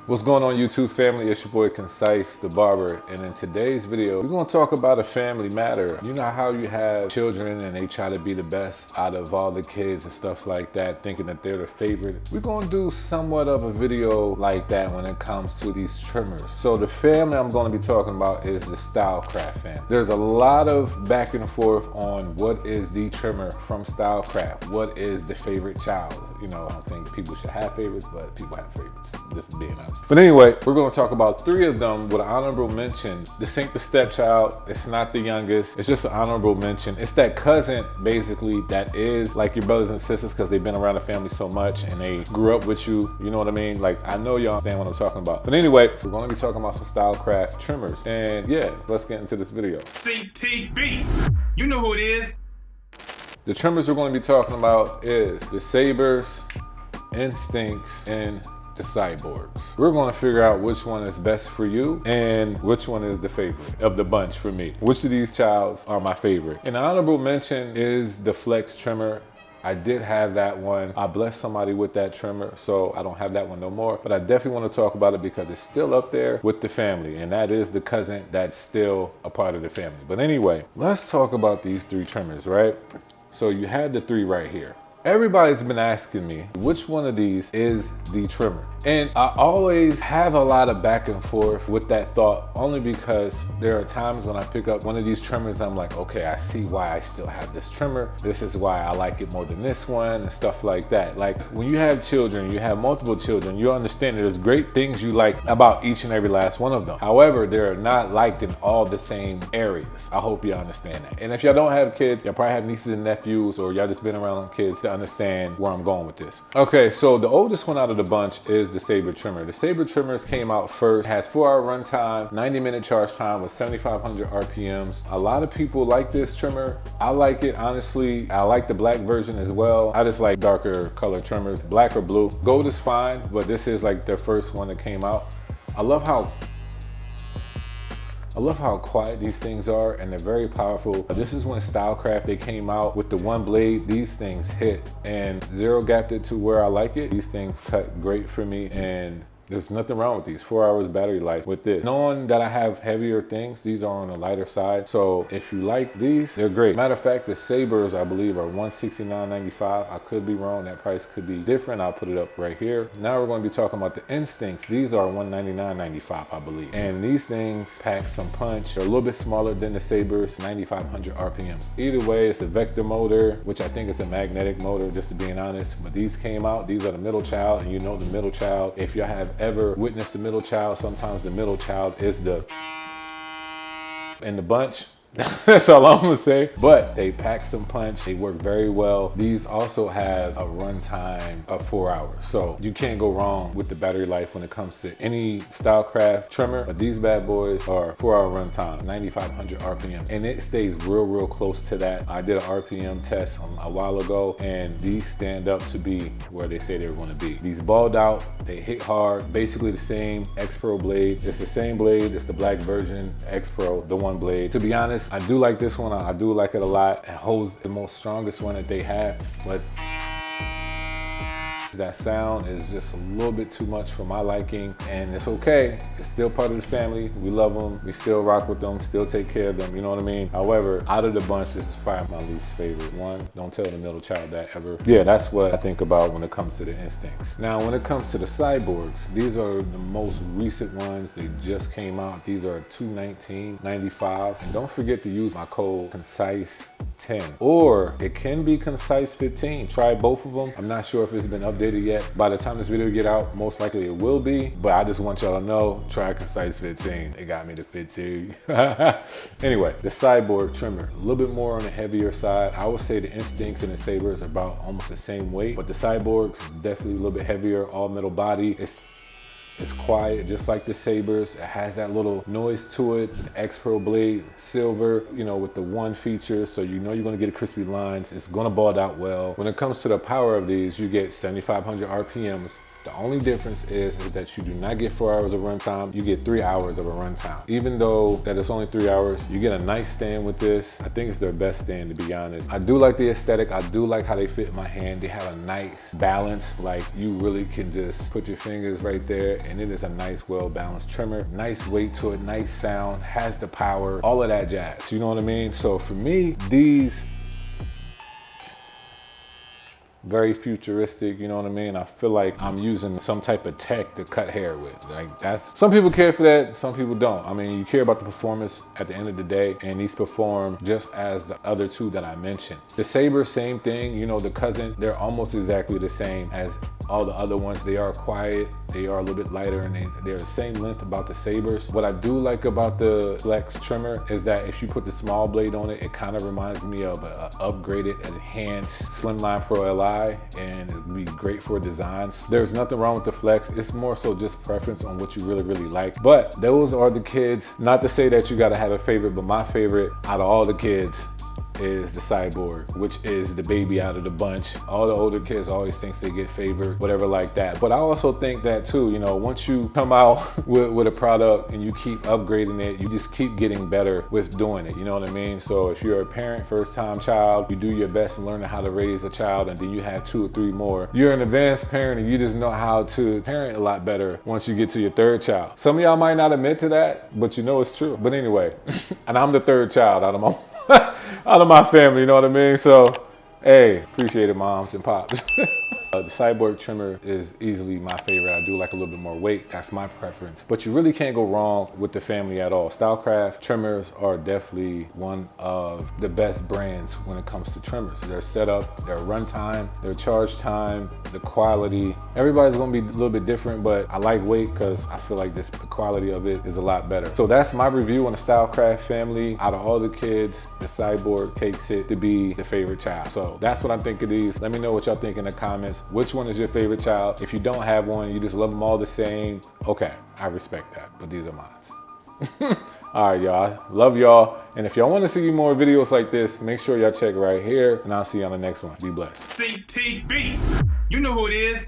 What's going on, YouTube family? It's your boy Concise the Barber, and in today's video we're going to talk about a family matter. You know how you have children and they try to be the best out of all the kids and stuff like that, thinking that they're the favorite. We're going to do somewhat of a video like that when it comes to these trimmers. So the family I'm going to be talking about is the STYLECRAFT family. There's a lot of back and forth on what is the trimmer from STYLECRAFT, what is the favorite child. You know, I don't think people should have favorites, but people have favorites, just being honest. But anyway, we're going to talk about 3 of them with an honorable mention. This ain't the stepchild, it's not the youngest, it's just an honorable mention. It's that cousin, basically, that is like your brothers and sisters because they've been around the family so much and they grew up with you, you know what I mean? Like, I know y'all understand what I'm talking about. But anyway, we're going to be talking about some STYLECRAFT trimmers. And yeah, let's get into this video. CTB, you know who it is. The trimmers we're going to be talking about is the Sabers, Instincts, and the Cyborgs. We're going to figure out which one is best for you and which one is the favorite of the bunch for me. Which of these childs are my favorite? An honorable mention is the Flex trimmer. I did have that one. I blessed somebody with that trimmer, so I don't have that one no more. But I definitely want to talk about it because it's still up there with the family, and that is the cousin that's still a part of the family. But anyway, let's talk about these 3 trimmers, right? So you had the 3 right here. Everybody's been asking me which one of these is the trimmer. And I always have a lot of back and forth with that thought, only because there are times when I pick up one of these trimmers, I'm like, okay, I see why I still have this trimmer. This is why I like it more than this one and stuff like that. Like when you have children, you have multiple children, you understand that there's great things you like about each and every last one of them. However, they're not liked in all the same areas. I hope you understand that. And if y'all don't have kids, y'all probably have nieces and nephews, or y'all just been around kids to understand where I'm going with this. Okay, so the oldest one out of the bunch is the Saber trimmer. The Saber trimmers came out first, has 4-hour runtime, 90-minute charge time with 7,500 RPMs. A lot of people like this trimmer. I like it, honestly. I like the black version as well. I just like darker color trimmers, black or blue. Gold is fine, but this is like the first one that came out. I love how quiet these things are, and they're very powerful. This is when STYLECRAFT, they came out with the one blade. These things hit and zero gapped it to where I like it. These things cut great for me, and there's nothing wrong with these. 4 hours battery life with this. Knowing that I have heavier things, these are on the lighter side. So if you like these, they're great. Matter of fact, the Sabers, I believe, are $169.95. I could be wrong. That price could be different. I'll put it up right here. Now we're going to be talking about the Instincts. These are $199.95, I believe. And these things pack some punch. They're a little bit smaller than the Sabers, 9,500 RPMs. Either way, it's a vector motor, which I think is a magnetic motor, just to being honest. But these came out. These are the middle child, and you know the middle child. If y'all have ever witnessed the middle child, sometimes the middle child is the in the bunch. That's all I'm gonna say. But they pack some punch. They work very well. These also have a runtime of 4 hours. So you can't go wrong with the battery life when it comes to any STYLECRAFT trimmer. But these bad boys are 4-hour runtime, 9,500 RPM. And it stays real close to that. I did an RPM test a while ago, and these stand up to be where they say they were gonna be. These balled out, they hit hard, basically the same X Pro blade. It's the same blade, it's the black version, X Pro, the one blade. To be honest, I do like this one. I do like it a lot. It holds the most strongest one that they have, but that sound is just a little bit too much for my liking, and it's okay. It's still part of the family. We love them. We still rock with them, still take care of them, you know what I mean? However, out of the bunch, this is probably my least favorite one. Don't tell the middle child that ever. Yeah, that's what I think about when it comes to the Instincts. Now, when it comes to the Cyborgs, these are the most recent ones. They just came out. These are $219.95. And don't forget to use my code CONCISE10, or it can be CONCISE15. Try both of them. I'm not sure if it's been updated yet. By the time this video get out, most likely it will be, but I just want y'all to know, try CONCISE15. It got me to 15. Anyway, the Cyborg trimmer, a little bit more on the heavier side. I would say the Instincts and the Sabers are about almost the same weight, but the Cyborgs definitely a little bit heavier, all metal body. It's quiet, just like the Sabers. It has that little noise to it. The X Pro blade, silver, you know, with the one feature, so you know you're gonna get crispy lines. It's gonna bald out well. When it comes to the power of these, you get 7,500 RPMs, The only difference is that you do not get 4 hours of runtime, you get 3 hours of a runtime. Even though that it's only 3 hours, you get a nice stand with this. I think it's their best stand, to be honest. I do like the aesthetic. I do like how they fit in my hand. They have a nice balance. Like, you really can just put your fingers right there, and it is a nice, well-balanced trimmer. Nice weight to it, nice sound, has the power, all of that jazz. You know what I mean? So for me, these very futuristic, you know what I mean? I feel like I'm using some type of tech to cut hair with. Like, that's, some people care for that, some people don't. I mean, you care about the performance at the end of the day, and these perform just as the other two that I mentioned. The Saber, same thing, you know, the cousin, they're almost exactly the same as all the other ones. They are quiet, they are a little bit lighter, and they're the same length about the Sabers. What I do like about the Flex trimmer is that if you put the small blade on it, it kind of reminds me of an upgraded, enhanced Slimline Pro Li, and it'd be great for designs. There's nothing wrong with the Flex. It's more so just preference on what you really, really like. But those are the kids. Not to say that you gotta have a favorite, but my favorite out of all the kids is the Cyborg, which is the baby out of the bunch. All the older kids always think they get favored, whatever like that. But I also think that too, you know, once you come out with a product and you keep upgrading it, you just keep getting better with doing it, you know what I mean? So if you're a parent, first time child, you do your best in learning how to raise a child, and then you have 2 or 3 more. You're an advanced parent and you just know how to parent a lot better once you get to your 3rd child. Some of y'all might not admit to that, but you know it's true. But anyway, and I'm the 3rd child out of my out of my family, you know what I mean? So, hey, appreciate it, moms and pops. The Cyborg trimmer is easily my favorite. I do like a little bit more weight. That's my preference. But you really can't go wrong with the family at all. STYLECRAFT trimmers are definitely one of the best brands when it comes to trimmers. Their setup, their runtime, their charge time, the quality. Everybody's gonna be a little bit different, but I like weight because I feel like the quality of it is a lot better. So that's my review on the STYLECRAFT family. Out of all the kids, the Cyborg takes it to be the favorite child. So that's what I think of these. Let me know what y'all think in the comments. Which one is your favorite child? If you don't have one, you just love them all the same, okay, I respect that, but these are mine. All right, y'all, love y'all. And if y'all want to see more videos like this, make sure y'all check right here, and I'll see you on the next one. Be blessed. CTB. You know who it is.